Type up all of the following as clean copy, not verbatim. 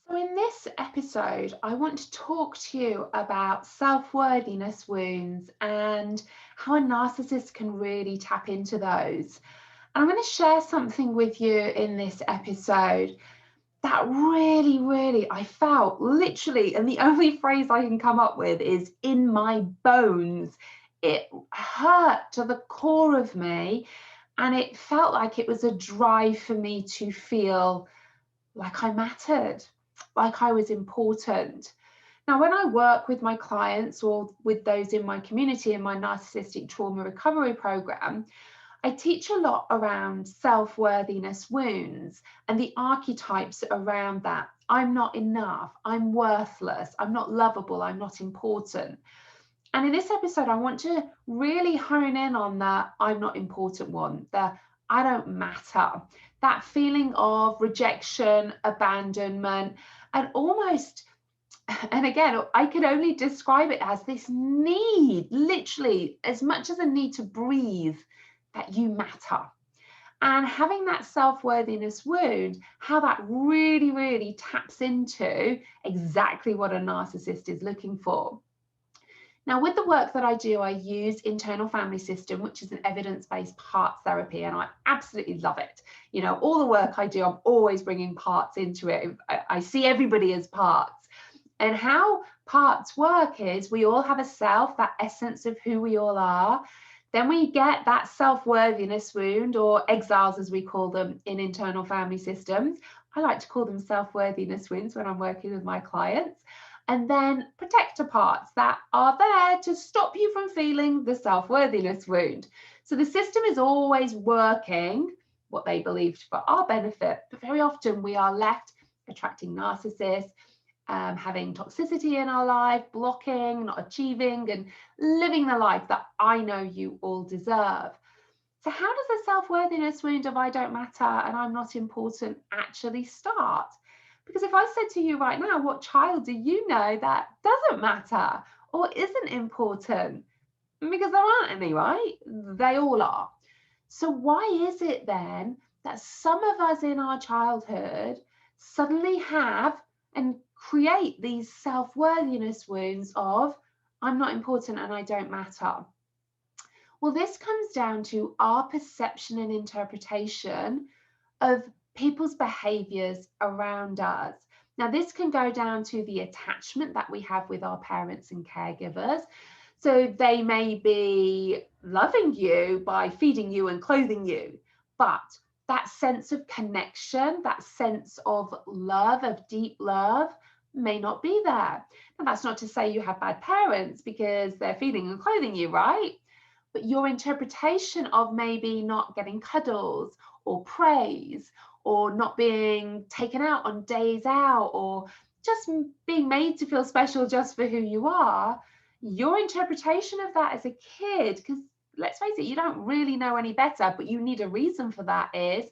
So, in this episode, I want to talk to you about self-worthiness wounds and how a narcissist can really tap into those. And I'm going to share something with you in this episode that really, I felt literally, and the only phrase I can come up with is in my bones. It hurt to the core of me, and it felt like it was a drive for me to feel like I mattered, like I was important. Now, when I work with my clients or with those in my community in my narcissistic trauma recovery program, I teach a lot around self-worthiness wounds and the archetypes around that. I'm not enough, I'm worthless, I'm not lovable, I'm not important. And in this episode, I want to really hone in on the I'm not important one, the I don't matter, that feeling of rejection, abandonment, and almost, and again, I could only describe it as this need, literally, as much as a need to breathe, that you matter. And having that self-worthiness wound, how that really taps into exactly what a narcissist is looking for. Now, with the work that I do, I use internal family system, which is an evidence-based parts therapy, and I absolutely love it. You know, all the work I do, I'm always bringing parts into it. I see everybody as parts. And how parts work is we all have a self, that essence of who we all are. Then we get that self-worthiness wound, or exiles as we call them in internal family systems. I like to call them self-worthiness wounds when I'm working with my clients. And then protector parts that are there to stop you from feeling the self-worthiness wound. So the system is always working what they believed for our benefit, but very often we are left attracting narcissists, having toxicity in our life, blocking, not achieving, and living the life that I know you all deserve. So how does the self-worthiness wound of I don't matter and I'm not important actually start? Because if I said to you right now, what child do you know that doesn't matter or isn't important? Because there aren't any, right? They all are. So why is it then that some of us in our childhood suddenly have and create these self-worthiness wounds of I'm not important and I don't matter? Well, this comes down to our perception and interpretation of people's behaviors around us. Now, this can go down to the attachment that we have with our parents and caregivers. So they may be loving you by feeding you and clothing you, but that sense of connection, that sense of love, of deep love, may not be there. And that's not to say you have bad parents because they're feeding and clothing you, right? But your interpretation of maybe not getting cuddles or praise or not being taken out on days out or just being made to feel special just for who you are, your interpretation of that as a kid, because let's face it, you don't really know any better, but you need a reason for that, is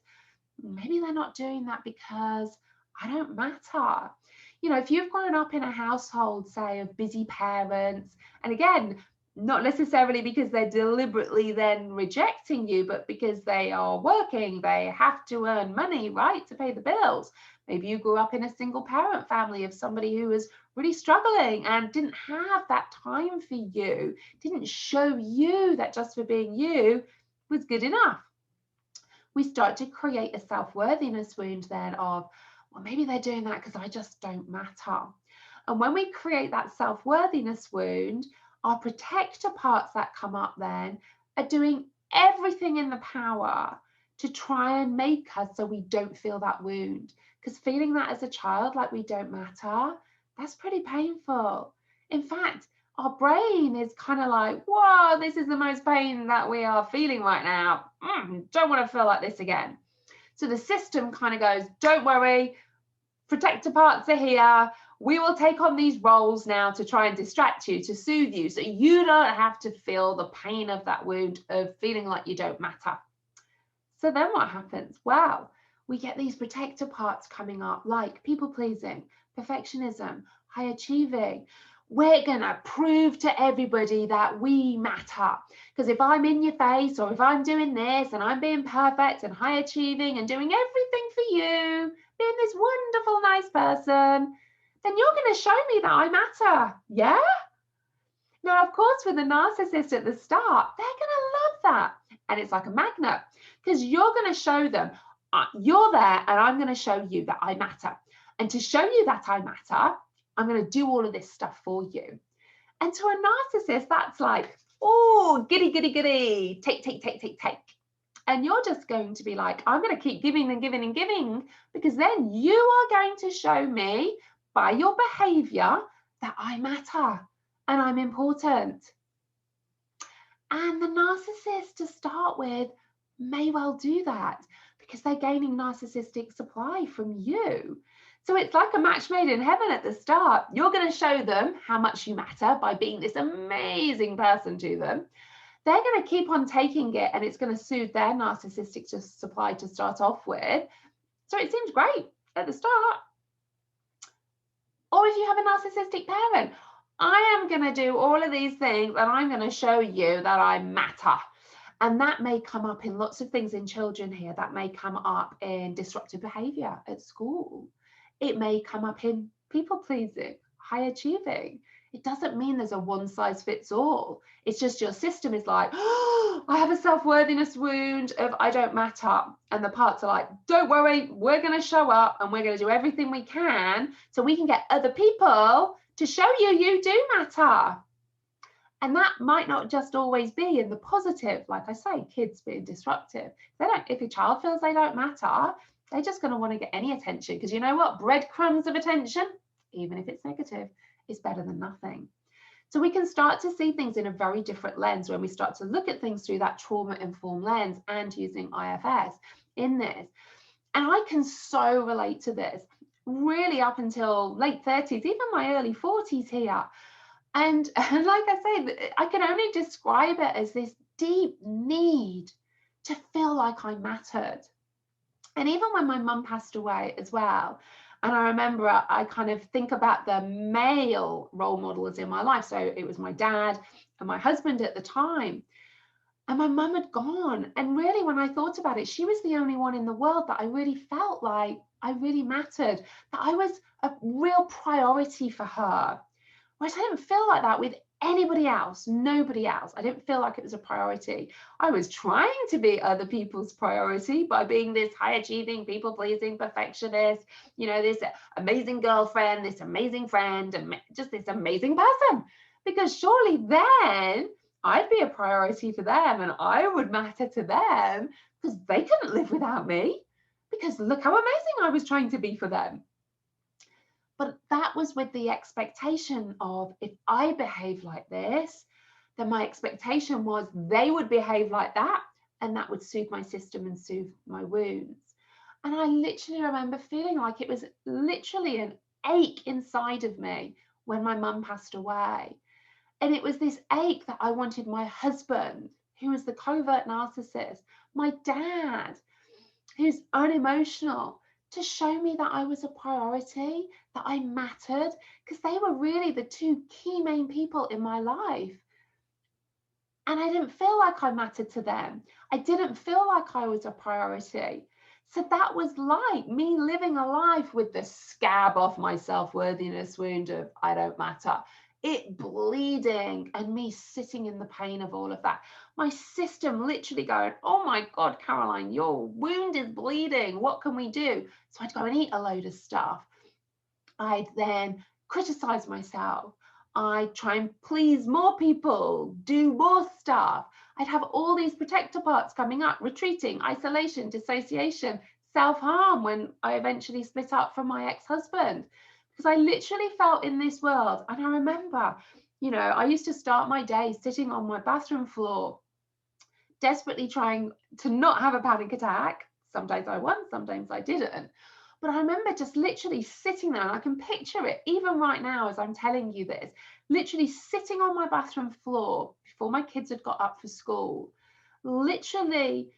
maybe they're not doing that because I don't matter. You know, if you've grown up in a household, say, of busy parents, and again, not necessarily because they're deliberately then rejecting you, but because they are working, they have to earn money, right, to pay the bills. Maybe you grew up in a single parent family of somebody who was really struggling and didn't have that time for you, didn't show you that just for being you was good enough. We start to create a self-worthiness wound then of, well, maybe they're doing that because I just don't matter. And when we create that self-worthiness wound, our protector parts that come up then are doing everything in the power to try and make us so we don't feel that wound. Because feeling that as a child, like we don't matter, that's pretty painful. In fact, our brain is kind of like, whoa, this is the most pain that we are feeling right now. Don't want to feel like this again. So the system kind of goes, don't worry, protector parts are here. We will take on these roles now to try and distract you, to soothe you, so you don't have to feel the pain of that wound of feeling like you don't matter. So then what happens? Well, we get these protector parts coming up, like people pleasing, perfectionism, high achieving. We're going to prove to everybody that we matter. Because if I'm in your face, or if I'm doing this and I'm being perfect and high achieving and doing everything for you, being this wonderful, nice person, then you're going to show me that I matter. Yeah? Now, of course, with a narcissist at the start, they're going to love that. And it's like a magnet because you're going to show them, you're there and I'm going to show you that I matter. And to show you that I matter, I'm going to do all of this stuff for you. And to a narcissist, that's like, oh, giddy, giddy, giddy, take, take, take, take, take. And you're just going to be like, I'm going to keep giving and giving and giving, because then you are going to show me by your behavior that I matter and I'm important. And the narcissist, to start with, may well do that because they're gaining narcissistic supply from you. So it's like a match made in heaven at the start. You're going to show them how much you matter by being this amazing person to them. They're going to keep on taking it and it's going to soothe their narcissistic supply to start off with. So it seems great at the start. Or if you have a narcissistic parent, I am going to do all of these things and I'm going to show you that I matter. And that may come up in lots of things in children here. That may come up in disruptive behavior at school. It may come up in people pleasing, high achieving. It doesn't mean there's a one size fits all. It's just your system is like, oh, I have a self-worthiness wound of I don't matter. And the parts are like, don't worry, we're going to show up and we're going to do everything we can so we can get other people to show you do matter. And that might not just always be in the positive, like I say, kids being disruptive. If your child feels they don't matter, they're just going to want to get any attention, because you know what? Breadcrumbs of attention, even if it's negative, is better than nothing. So we can start to see things in a very different lens when we start to look at things through that trauma-informed lens and using IFS in this. And I can so relate to this, really up until late 30s, even my early 40s here. And like I say, I can only describe it as this deep need to feel like I mattered. And even when my mum passed away as well, and I remember I kind of think about the male role models in my life. So it was my dad and my husband at the time. And my mum had gone. And really, when I thought about it, she was the only one in the world that I really felt like I really mattered, that I was a real priority for her. Whereas I didn't feel like that with anybody else, nobody else. I didn't feel like it was a priority. I was trying to be other people's priority by being this high achieving, people pleasing, perfectionist, you know, this amazing girlfriend, this amazing friend, and just this amazing person. Because surely then I'd be a priority for them and I would matter to them, because they couldn't live without me, because look how amazing I was trying to be for them. But that was with the expectation of, if I behave like this, then my expectation was they would behave like that, and that would soothe my system and soothe my wounds. And I literally remember feeling like it was literally an ache inside of me when my mum passed away. And it was this ache that I wanted my husband, who was the covert narcissist, my dad, who's unemotional, to show me that I was a priority, that I mattered, because they were really the two key main people in my life. And I didn't feel like I mattered to them. I didn't feel like I was a priority. So that was like me living a life with the scab off my self-worthiness wound of I don't matter, it bleeding, and me sitting in the pain of all of that. My system literally going, oh my God, Caroline, your wound is bleeding. What can we do? So I'd go and eat a load of stuff. I'd then criticize myself. I'd try and please more people, do more stuff. I'd have all these protector parts coming up, retreating, isolation, dissociation, self-harm when I eventually split up from my ex-husband. Because I literally felt in this world. And I remember, you know, I used to start my day sitting on my bathroom floor, desperately trying to not have a panic attack. Sometimes I won, sometimes I didn't. But I remember just literally sitting there, and I can picture it even right now as I'm telling you this, literally sitting on my bathroom floor before my kids had got up for school, literally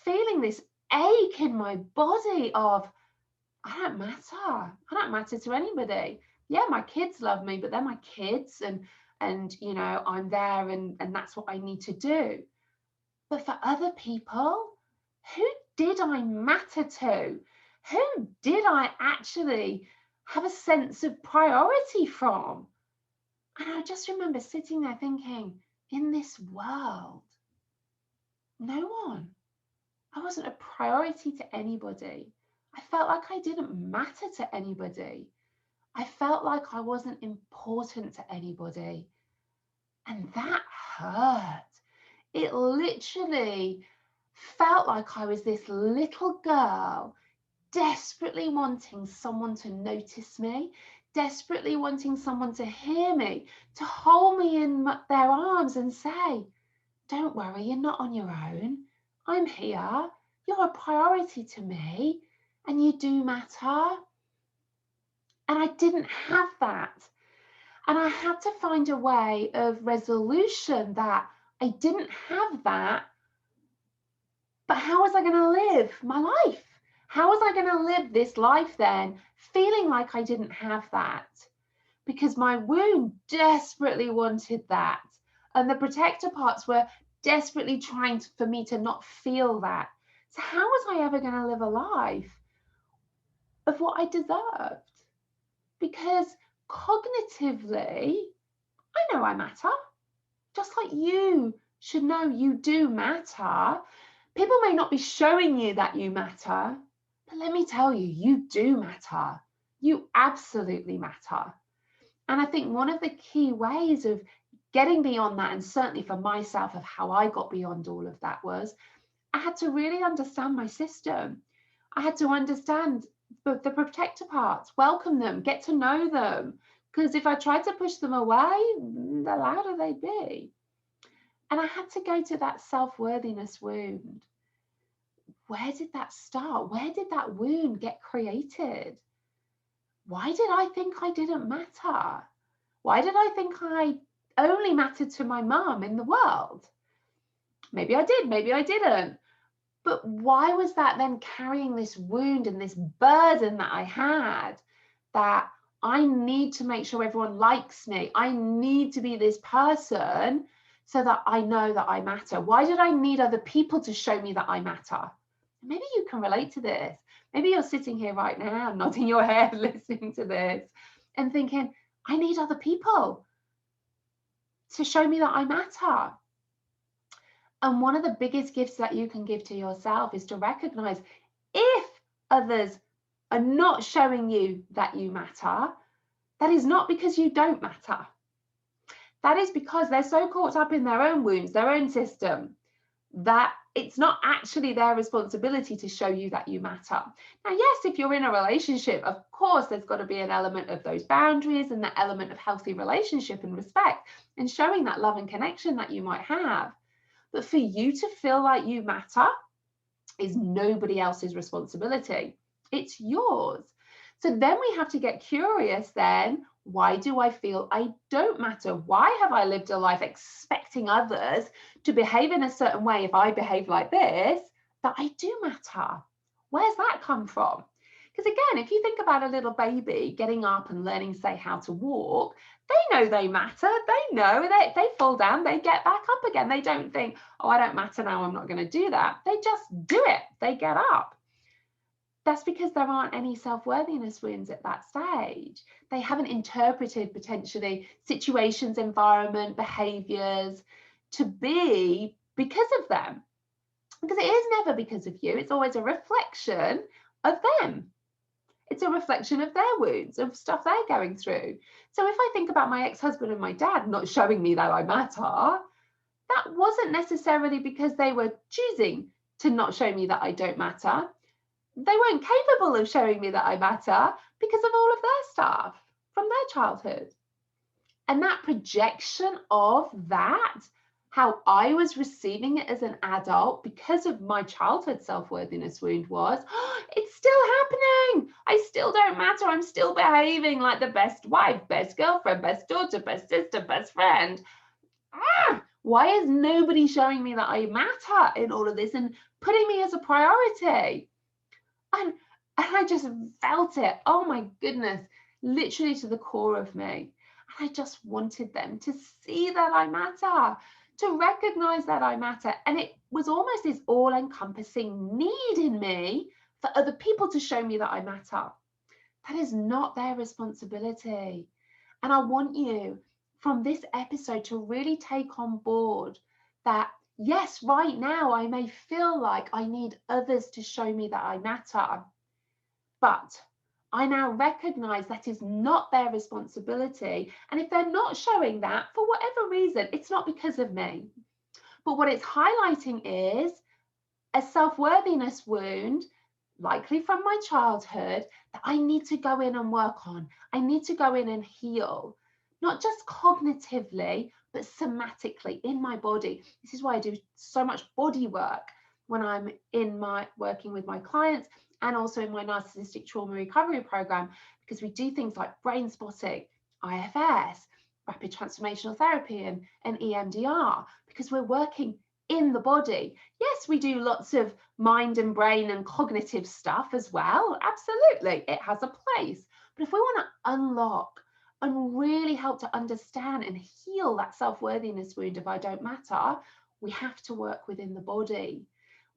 feeling this ache in my body of, I don't matter. I don't matter to anybody. Yeah, my kids love me, but they're my kids, and you know, I'm there, and that's what I need to do. But for other people, who did I matter to? Who did I actually have a sense of priority from? And I just remember sitting there thinking, in this world, no one. I wasn't a priority to anybody. I felt like I didn't matter to anybody. I felt like I wasn't important to anybody. And that hurt. It literally felt like I was this little girl desperately wanting someone to notice me, desperately wanting someone to hear me, to hold me in their arms and say, don't worry, you're not on your own. I'm here. You're a priority to me and you do matter. And I didn't have that. And I had to find a way of resolution that I didn't have that. But how was I going to live my life? How was I going to live this life then, feeling like I didn't have that? Because my wound desperately wanted that. And the protector parts were desperately trying for me to not feel that. So how was I ever going to live a life of what I deserved? Because cognitively, I know I matter. Just like you should know you do matter. People may not be showing you that you matter, but let me tell you, you do matter. You absolutely matter. And I think one of the key ways of getting beyond that, and certainly for myself of how I got beyond all of that, was I had to really understand my system. I had to understand the protector parts, welcome them, get to know them. Because if I tried to push them away, the louder they'd be. And I had to go to that self-worthiness wound. Where did that start? Where did that wound get created? Why did I think I didn't matter? Why did I think I only mattered to my mum in the world? Maybe I did, maybe I didn't. But why was that then carrying this wound and this burden that I had, that I need to make sure everyone likes me? I need to be this person so that I know that I matter. Why did I need other people to show me that I matter? Maybe you can relate to this. Maybe you're sitting here right now, nodding your head, listening to this and thinking, I need other people to show me that I matter. And one of the biggest gifts that you can give to yourself is to recognize if others are not showing you that you matter, that is not because you don't matter. That is because they're so caught up in their own wounds, their own system, that it's not actually their responsibility to show you that you matter. Now, yes, if you're in a relationship, of course, there's got to be an element of those boundaries and the element of healthy relationship and respect and showing that love and connection that you might have. But for you to feel like you matter is nobody else's responsibility. It's yours. So then we have to get curious then, why do I feel I don't matter? Why have I lived a life expecting others to behave in a certain way if I behave like this, that I do matter? Where's that come from? Because again, if you think about a little baby getting up and learning, say, how to walk, they know they matter. They know that if they fall down, they get back up again. They don't think, oh, I don't matter now, I'm not going to do that. They just do it. They get up. That's because there aren't any self-worthiness wounds at that stage. They haven't interpreted potentially situations, environment, behaviors to be because of them. Because it is never because of you. It's always a reflection of them. It's a reflection of their wounds, of stuff they're going through. So if I think about my ex-husband and my dad not showing me that I matter, that wasn't necessarily because they were choosing to not show me that I don't matter. They weren't capable of showing me that I matter because of all of their stuff from their childhood. And that projection of that, how I was receiving it as an adult because of my childhood self-worthiness wound was, oh, it's still happening. I still don't matter. I'm still behaving like the best wife, best girlfriend, best daughter, best sister, best friend. Why is nobody showing me that I matter in all of this and putting me as a priority? And I just felt it. Oh my goodness, literally to the core of me. And I just wanted them to see that I matter, to recognize that I matter. And it was almost this all-encompassing need in me for other people to show me that I matter. That is not their responsibility. And I want you from this episode to really take on board that, yes, right now I may feel like I need others to show me that I matter, but I now recognize that is not their responsibility. And if they're not showing that for whatever reason, it's not because of me. But what it's highlighting is a self-worthiness wound, likely from my childhood, that I need to go in and work on. I need to go in and heal, not just cognitively, but somatically in my body. This is why I do so much body work when I'm in my working with my clients and also in my narcissistic trauma recovery program, because we do things like brain spotting, IFS, rapid transformational therapy, and EMDR, because we're working in the body. Yes, we do lots of mind and brain and cognitive stuff as well. Absolutely, it has a place. But if we want to unlock and really help to understand and heal that self-worthiness wound of I don't matter, we have to work within the body.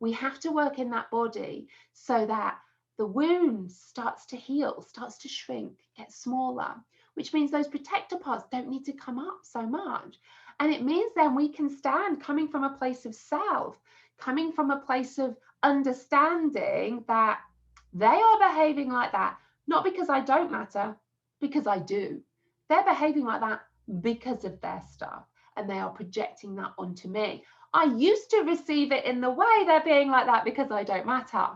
We have to work in that body so that the wound starts to heal, starts to shrink, get smaller, which means those protector parts don't need to come up so much. And it means then we can stand coming from a place of self, coming from a place of understanding that they are behaving like that, not because I don't matter, because I do. They're behaving like that because of their stuff, and they are projecting that onto me. I used to receive it in the way they're being like that because I don't matter,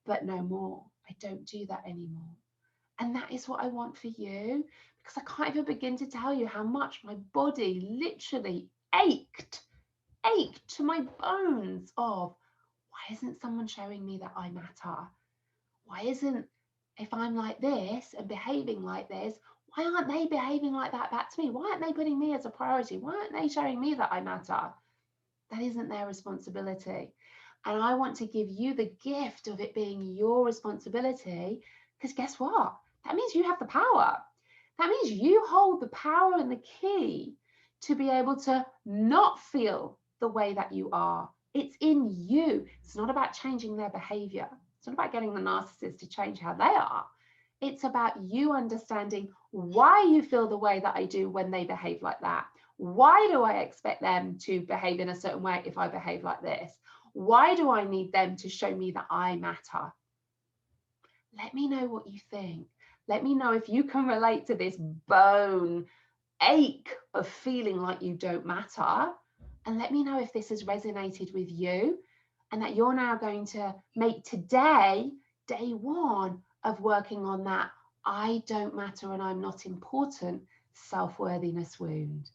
but no more. I don't do that anymore. And that is what I want for you, because I can't even begin to tell you how much my body literally ached to my bones of, why isn't someone showing me that I matter? Why isn't, if I'm like this and behaving like this, why aren't they behaving like that back to me? Why aren't they putting me as a priority? Why aren't they showing me that I matter? That isn't their responsibility. And I want to give you the gift of it being your responsibility, because guess what? That means you have the power. That means you hold the power and the key to be able to not feel the way that you are. It's in you. It's not about changing their behavior. It's not about getting the narcissist to change how they are. It's about you understanding why you feel the way that I do when they behave like that. Why do I expect them to behave in a certain way if I behave like this? Why do I need them to show me that I matter? Let me know what you think. Let me know if you can relate to this bone ache of feeling like you don't matter. And let me know if this has resonated with you and that you're now going to make today day one of working on that I don't matter and I'm not important self-worthiness wound.